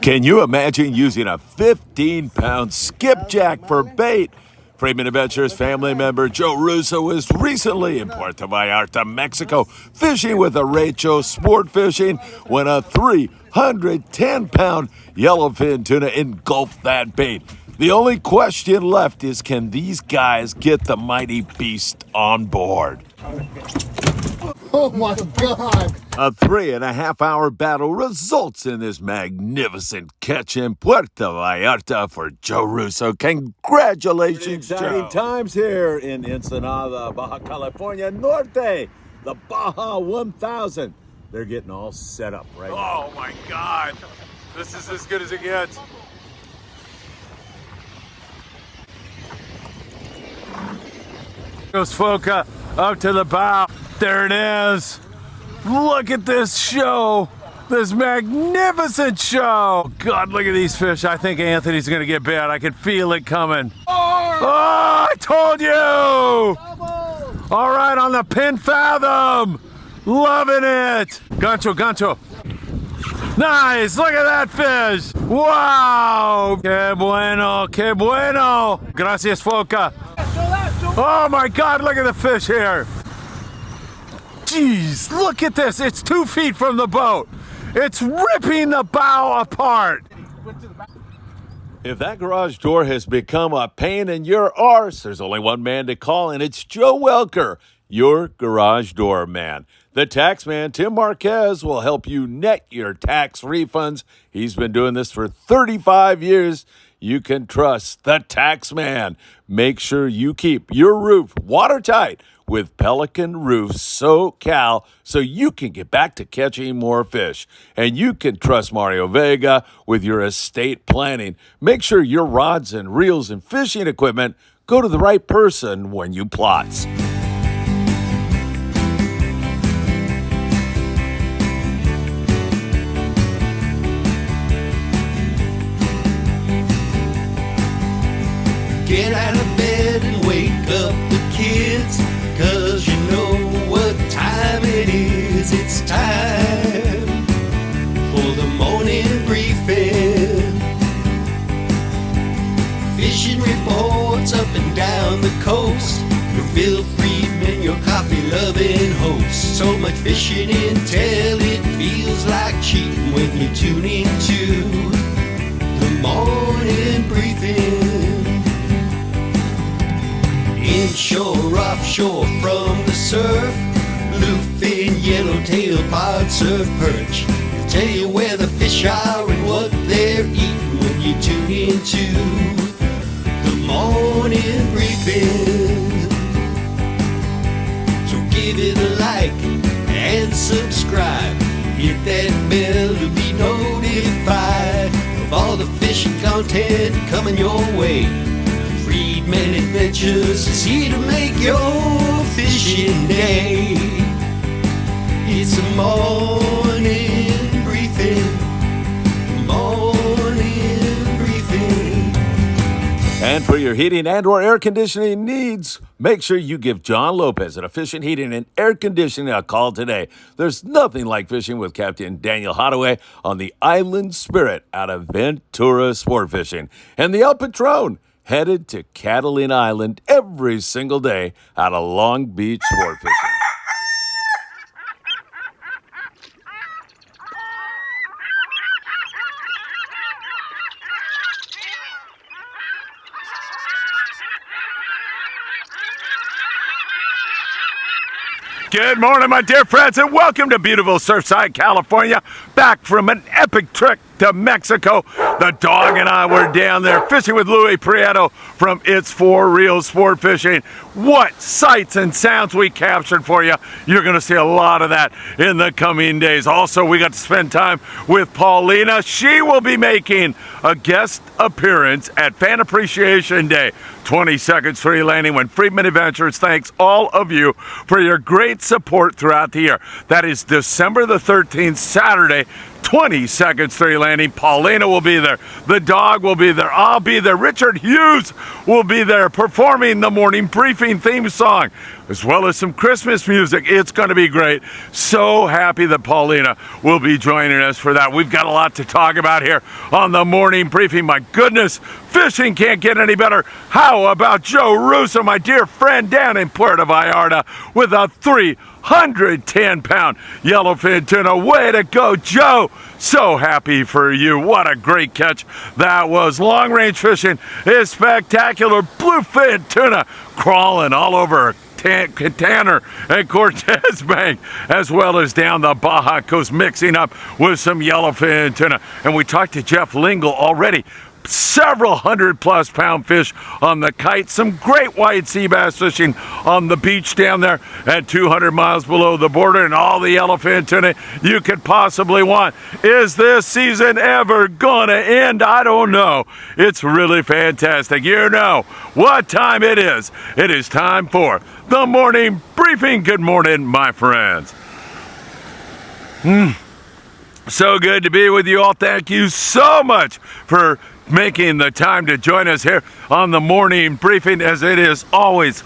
Can you imagine using a 15-pound skipjack for bait? Friedman Adventures family member Joe Russo was recently in Puerto Vallarta, Mexico, fishing with Arrecho Sportfishing when a 310-pound yellowfin tuna engulfed that bait. The only question left is, can these guys get the mighty beast on board? Oh my God! A 3.5-hour battle results in this magnificent catch in Puerto Vallarta for Joe Russo. Congratulations, Joe. Exciting times here in Ensenada, Baja California Norte. The Baja 1000. They're getting all set up right now. Oh my God. This is as good as it gets. Goes Foca up to the bow. There it is. Look at this show. This magnificent show. God, look at these fish. I think Anthony's going to get bit. I can feel it coming. Oh, I told you. All right, on the pin fathom. Loving it. Gancho. Nice. Look at that fish. Wow. Que bueno. Gracias, Foca. Oh my God, look at the fish here. Jeez, look at this. It's 2 feet from the boat. It's ripping the bow apart. If that garage door has become a pain in your arse, there's only one man to call, and it's Joe Welker, your garage door man. The tax man, Tim Marquez, will help you net your tax refunds. He's been doing this for 35 years. You can trust the tax man. Make sure you keep your roof watertight with Pelican Roofs SoCal so you can get back to catching more fish. And you can trust Mario Vega with your estate planning. Make sure your rods and reels and fishing equipment go to the right person when you plots. Get out of bed and wake up the kids, 'cause you know what time it is. It's time for the morning briefing. Fishing reports up and down the coast. Your Phil Friedman, your coffee-loving host. So much fishing intel, it feels like cheating when you tune into the morning briefing. Inshore, offshore, from the surf, bluefin, yellowtail, pod, surf, perch. They'll tell you where the fish are and what they're eating when you tune into the morning briefing. So give it a like and subscribe. Hit that bell to be notified of all the fishing content coming your way. Friedman Adventures is here to make your fishing day. It's a morning briefing. Morning briefing. And for your heating and or air conditioning needs, make sure you give John Lopez at Efficient Heating and Air Conditioning a call today. There's nothing like fishing with Captain Daniel Hadaway on the Island Spirit out of Ventura Sportfishing. And the El Patron, headed to Catalina Island every single day out of Long Beach Sportfishing. Good morning, my dear friends, and welcome to beautiful Surfside, California. Back from an epic trip to Mexico. The dog and I were down there fishing with Louis Prieto from It's For Real Sport Fishing. What sights and sounds we captured for you. You're going to see a lot of that in the coming days. Also, we got to spend time with Paulina. She will be making a guest appearance at Fan Appreciation Day. 20 seconds free landing when Friedman Adventures thanks all of you for your great support throughout the year. That is December the 13th, Saturday, 22nd Street Landing. Paulina will be there. The dog will be there. I'll be there. Richard Hughes will be there performing the morning briefing theme song, as well as some Christmas music. It's going to be great. So happy that Paulina will be joining us for that. We've got a lot to talk about here on the morning briefing. My goodness, fishing can't get any better. How about Joe Russo, my dear friend down in Puerto Vallarta, with a 310-pound yellowfin tuna. Way to go, Joe. So happy for you. What a great catch that was. Long-range fishing is spectacular. Bluefin tuna crawling all over Tanner and Cortez Bank, as well as down the Baja Coast, mixing up with some yellowfin tuna. And we talked to Jeff Lingle already. Several 100+ pound fish on the kite. Some great white sea bass fishing on the beach down there at 200 miles below the border, and all the yellowfin tuna you could possibly want. Is this season ever gonna end? I don't know. It's really fantastic. You know what time it is. It is time for the morning briefing. Good morning, my friends. So good to be with you all. Thank you so much for making the time to join us here on the morning briefing, as it is always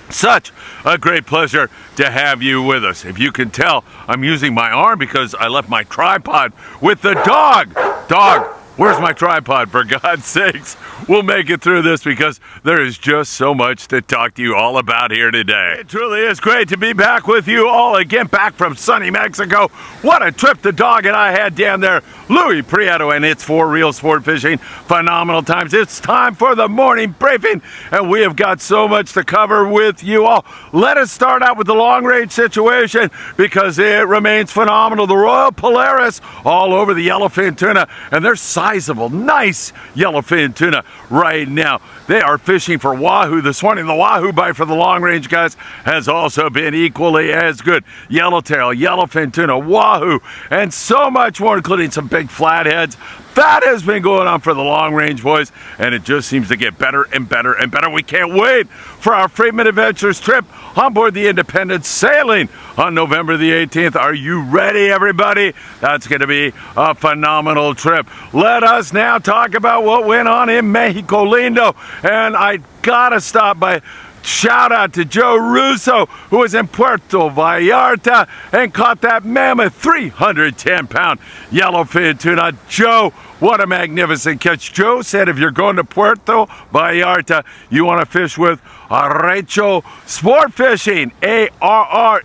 such a great pleasure to have you with us. If you can tell, I'm using my arm because I left my tripod with the dog. Dog, where's my tripod? For God's sakes, we'll make it through this because there is just so much to talk to you all about here today. It truly is great to be back with you all again, back from sunny Mexico. What a trip the dog and I had down there. Louis Prieto and It's For Real Sport Fishing. Phenomenal times. It's time for the morning briefing, and we have got so much to cover with you all. Let us start out with the long-range situation because it remains phenomenal. The Royal Polaris all over the yellowfin tuna, and they're sizable, nice yellowfin tuna right now. They are fishing for wahoo this morning. The wahoo bite for the long-range guys has also been equally as good. Yellowtail, yellowfin tuna, wahoo, and so much more, including some big flatheads. That has been going on for the long-range boys, and it just seems to get better and better and better. We can't wait for our Friedman Adventures trip on board the Independence, sailing on November the 18th. Are you ready, everybody? That's going to be a phenomenal trip. Let us now talk about what went on in Mexico Lindo, and I gotta stop by shout out to Joe Russo, who was in Puerto Vallarta and caught that mammoth 310-pound yellowfin tuna. Joe, what a magnificent catch. Joe said if you're going to Puerto Vallarta, you want to fish with Arrecho Sportfishing, A-R-R-E-C-H-O,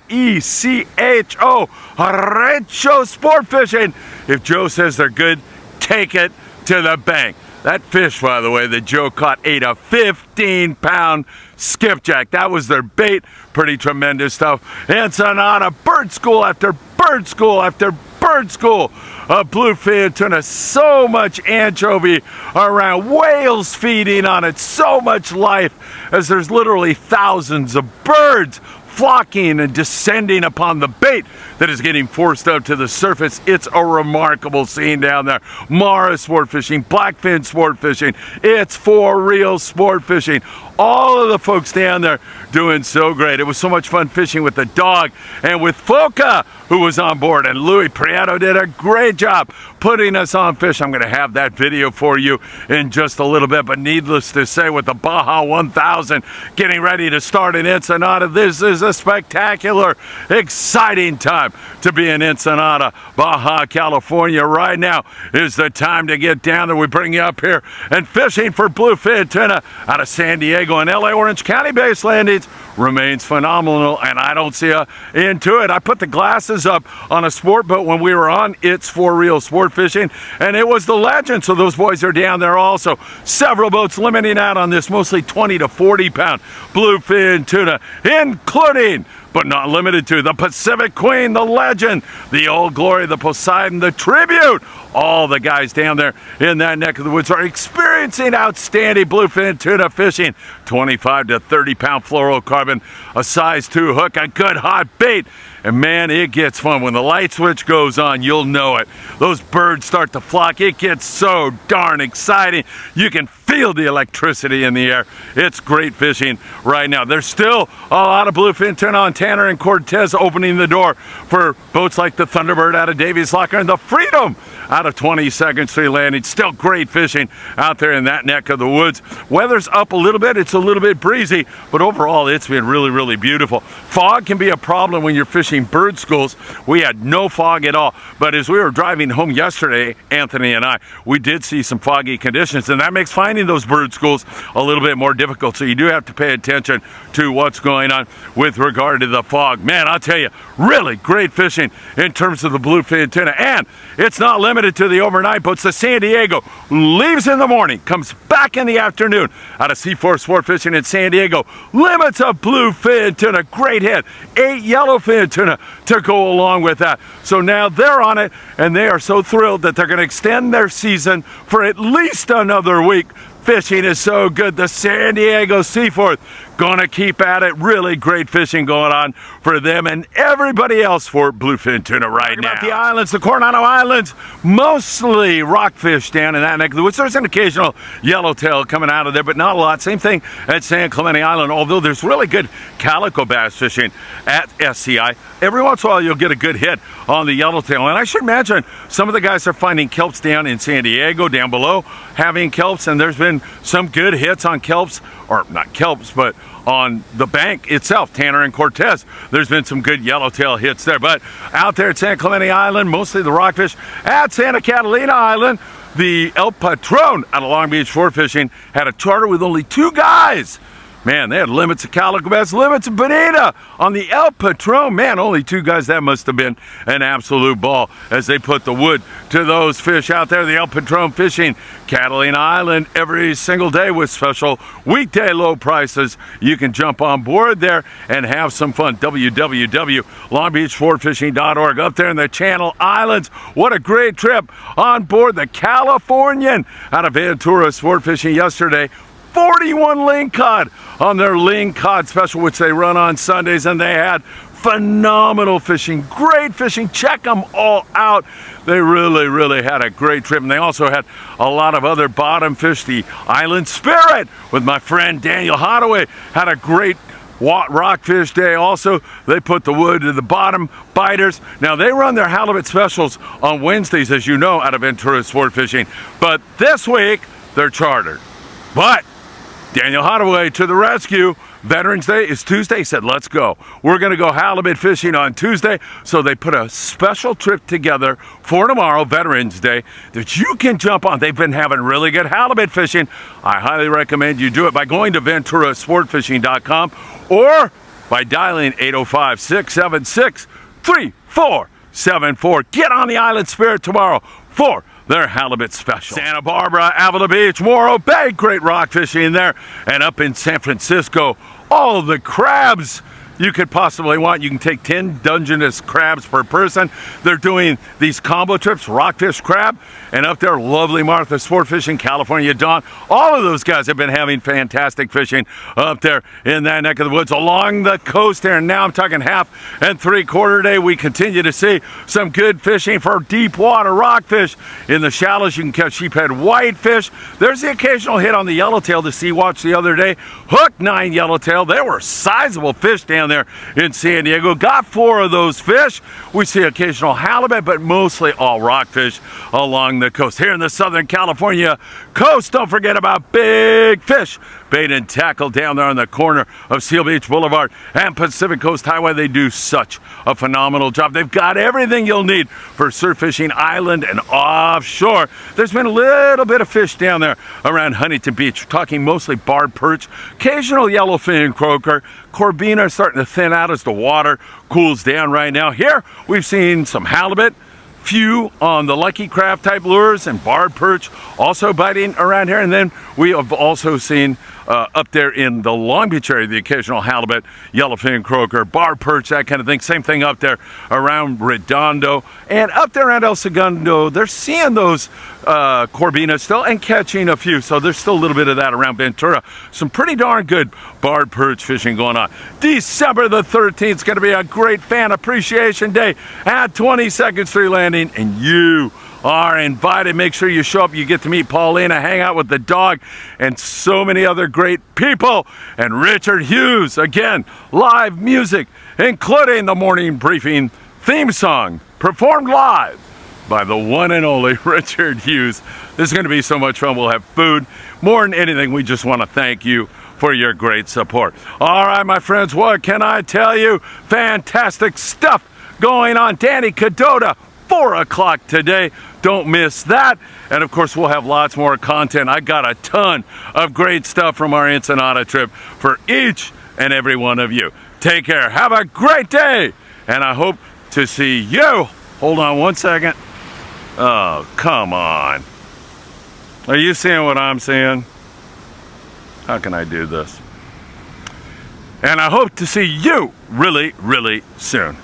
Arrecho Sportfishing. If Joe says they're good, take it to the bank. That fish, by the way, that Joe caught ate a 15-pound skipjack. That was their bait. Pretty tremendous stuff. Ensenada, bird school after bird school after bird school. A bluefin tuna, so much anchovy around, whales feeding on it, so much life, as there's literally thousands of birds flocking and descending upon the bait that is getting forced out to the surface. It's a remarkable scene down there. Mara sport fishing, blackfin sport fishing, It's For Real Sport Fishing. All of the folks down there doing so great. It was so much fun fishing with the dog and with Foca, who was on board, and Louis Prieto did a great job putting us on fish. I'm going to have that video for you in just a little bit, but needless to say, with the Baja 1000 getting ready to start in Ensenada, this is a spectacular, exciting time to be in Ensenada, Baja California. Right now is the time to get down there. We bring you up here and fishing for bluefin tuna out of San Diego and LA Orange County based landings remains phenomenal, and I don't see a end to it. I put the glasses up on a sport boat when we were on It's For Real Sport Fishing, and it was the legend, so those boys are down there also. Several boats limiting out on this, mostly 20 to 40 pound bluefin tuna, including but not limited to the Pacific Queen, the legend, the Old Glory, the Poseidon, the Tribute, all the guys down there in that neck of the woods are experiencing outstanding bluefin tuna fishing. 25 to 30 pound fluorocarbon, a size 2 hook, a good hot bait. And man, it gets fun. When the light switch goes on, you'll know it. Those birds start to flock. It gets so darn exciting. You can feel the electricity in the air. It's great fishing right now. There's still a lot of bluefin tuna on Tanner and Cortez, opening the door for boats like the Thunderbird out of Davies Locker and the Freedom out of 22nd Street Landing. Still great fishing out there in that neck of the woods. Weather's up a little bit. It's a little bit breezy, but overall it's been really, really beautiful. Fog can be a problem when you're fishing bird schools. We had no fog at all, but as we were driving home yesterday, Anthony and I, we did see some foggy conditions, and that makes finding those bird schools a little bit more difficult. So you do have to pay attention to what's going on with regard to the fog. Man, I'll tell you, really great fishing in terms of the bluefin tuna, and it's not limited to the overnight boats. The San Diego leaves in the morning, comes back in the afternoon out of C4 Sport Fishing in San Diego. Limits of bluefin tuna, great hit. 8 yellowfin tuna to go along with that. So now they're on it, and they are so thrilled that they're going to extend their season for at least another week. Fishing is so good. The San Diego Seaforth gonna keep at it. Really great fishing going on for them and everybody else for bluefin tuna right now. About the islands, the Coronado Islands, mostly rockfish down in that neck of the woods. There's an occasional yellowtail coming out of there, but not a lot. Same thing at San Clemente Island, although there's really good calico bass fishing at SCI. Every once in a while you'll get a good hit on the yellowtail, and I should imagine some of the guys are finding kelps down in San Diego, down below, having kelps, and there's been some good hits on kelps, or not kelps, but on the bank itself, Tanner and Cortez. There's been some good yellowtail hits there, but out there at San Clemente Island, mostly the rockfish. At Santa Catalina Island, the El Patron out of Long Beach Sport Fishing had a charter with only 2 guys. Man, they had limits of calico bass, limits of bonita on the El Patron. Man, only 2 guys. That must have been an absolute ball as they put the wood to those fish out there. The El Patron Fishing, Catalina Island, every single day with special weekday low prices. You can jump on board there and have some fun. www.longbeachsportfishing.org. Up there in the Channel Islands. What a great trip on board the Californian out of Ventura Sport Fishing yesterday. 41 Lingcod on their Lingcod special, which they run on Sundays, and they had phenomenal fishing, great fishing. Check them all out. They really, really had a great trip, and they also had a lot of other bottom fish. The Island Spirit with my friend Daniel Hottaway had a great rockfish day. Also, they put the wood to the bottom biters. Now, they run their halibut specials on Wednesdays, as you know, out of Ventura Sport Fishing, but this week they're chartered. But Daniel Hottaway to the rescue. Veterans Day is Tuesday. He said, let's go. We're going to go halibut fishing on Tuesday. So they put a special trip together for tomorrow, Veterans Day, that you can jump on. They've been having really good halibut fishing. I highly recommend you do it by going to venturasportfishing.com or by dialing 805-676-3474. Get on the Island Spirit tomorrow for their halibut special. Santa Barbara, Avila Beach, Morro Bay, great rock fishing there. And up in San Francisco, all of the crabs you could possibly want. You can take 10 Dungeness crabs per person. They're doing these combo trips, rockfish crab, and up there, lovely Martha Sport Fishing, California Dawn. All of those guys have been having fantastic fishing up there in that neck of the woods along the coast here. And now I'm talking 1/2 and 3/4 day. We continue to see some good fishing for deep water rockfish. In the shallows, you can catch sheephead whitefish. There's the occasional hit on the yellowtail. The Sea Watch the other day hooked 9 yellowtail. They were sizable fish down there in San Diego. Got 4 of those fish. We see occasional halibut, but mostly all rockfish along the coast. Here in the Southern California coast, don't forget about big fish bait and tackle down there on the corner of Seal Beach Boulevard and Pacific Coast Highway. They do such a phenomenal job. They've got everything you'll need for surf fishing island and offshore. There's been a little bit of fish down there around Huntington Beach. We're talking mostly barred perch, occasional yellowfin croaker. Corbetena starting to thin out as the water cools down right now. Here we've seen some halibut, few on the Lucky Craft type lures, and barred perch also biting around here. And then we have also seen up there in the Long Beach area the occasional halibut, yellowfin, croaker, barred perch, that kind of thing. Same thing up there around Redondo, and up there around El Segundo. They're seeing those Corbetena still and catching a few, so there's still a little bit of that around Ventura. Some pretty darn good barred perch fishing going on. December the 13th is going to be a great fan appreciation day at 22nd Street Landing, and you are invited. Make sure you show up. You get to meet Paulina, hang out with the dog, and so many other great people. And Richard Hughes, again, live music, including the morning briefing theme song, performed live by the one and only Richard Hughes. This is going to be so much fun. We'll have food. More than anything, we just want to thank you for your great support. All right, my friends, what can I tell you? Fantastic stuff going on. Danny Cadota, 4 o'clock today. Don't miss that. And of course, we'll have lots more content. I got a ton of great stuff from our Ensenada trip for each and every one of you. Take care. Have a great day. And I hope to see you. Hold on one second. Oh, come on. Are you seeing what I'm seeing? How can I do this? And I hope to see you really, really soon.